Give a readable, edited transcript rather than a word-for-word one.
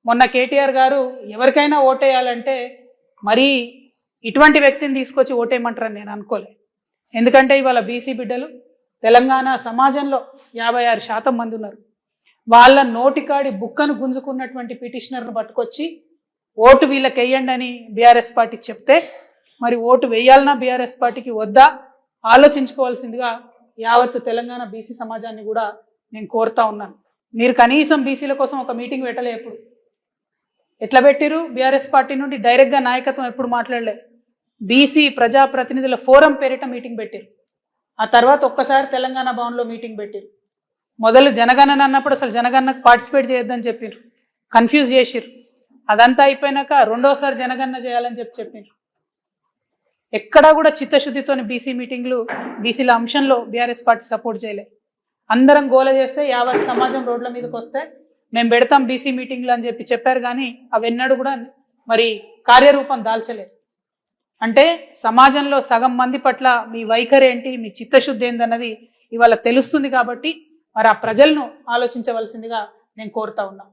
మొన్న కేటీఆర్ గారు ఎవరికైనా ఓటేయాలంటే మరీ ఇటువంటి వ్యక్తిని తీసుకొచ్చి ఓటేయమంటారని నేను అనుకోలే. ఎందుకంటే ఇవాళ బీసీ బిడ్డలు తెలంగాణ సమాజంలో 56% మంది ఉన్నారు. వాళ్ళ నోటికాడి బుక్కను గుంజుకున్నటువంటి పిటిషనర్ను పట్టుకొచ్చి ఓటు వీళ్ళకి వేయండి అని బీఆర్ఎస్ పార్టీకి చెప్తే మరి ఓటు వేయాలన్నా బీఆర్ఎస్ పార్టీకి వద్దా ఆలోచించుకోవాల్సిందిగా యావత్తు తెలంగాణ బీసీ సమాజాన్ని కూడా నేను కోరుతా ఉన్నాను. మీరు కనీసం బీసీల కోసం ఒక మీటింగ్ పెట్టలే. ఎప్పుడు ఎట్లా పెట్టిరు? బీఆర్ఎస్ పార్టీ నుండి డైరెక్ట్గా నాయకత్వం ఎప్పుడు మాట్లాడలే. బీసీ ప్రజాప్రతినిధుల ఫోరం పేరిట మీటింగ్ పెట్టిరు. ఆ తర్వాత ఒక్కసారి తెలంగాణ భవన్లో మీటింగ్ పెట్టిరు. మొదలు జనగణన అన్నప్పుడు అసలు జనగణనకు పార్టిసిపేట్ చేయొద్దని చెప్పిరు, కన్ఫ్యూజ్ చేసిరు. అదంతా అయిపోయినాక రెండోసారి జనగణన చేయాలని చెప్పిరు. ఎక్కడా కూడా చిత్తశుద్ధితోని బీసీ మీటింగ్లు బీసీల అంశంలో బీఆర్ఎస్ పార్టీ సపోర్ట్ చేయలే. అందరం గోల చేస్తే యావత్ సమాజం రోడ్ల మీదకి వస్తే మేము పెడతాం బీసీ మీటింగ్లు అని చెప్పారు. కానీ అవెన్నడూ కూడా మరి కార్యరూపం దాల్చలేదు. అంటే సమాజంలో సగం మంది పట్ల మీ వైఖరి ఏంటి, మీ చిత్తశుద్ధి ఏందన్నది ఇవాళ తెలుస్తుంది. కాబట్టి మరి ఆ ప్రజలను ఆలోచించవలసిందిగా నేను కోరుతా ఉన్నా.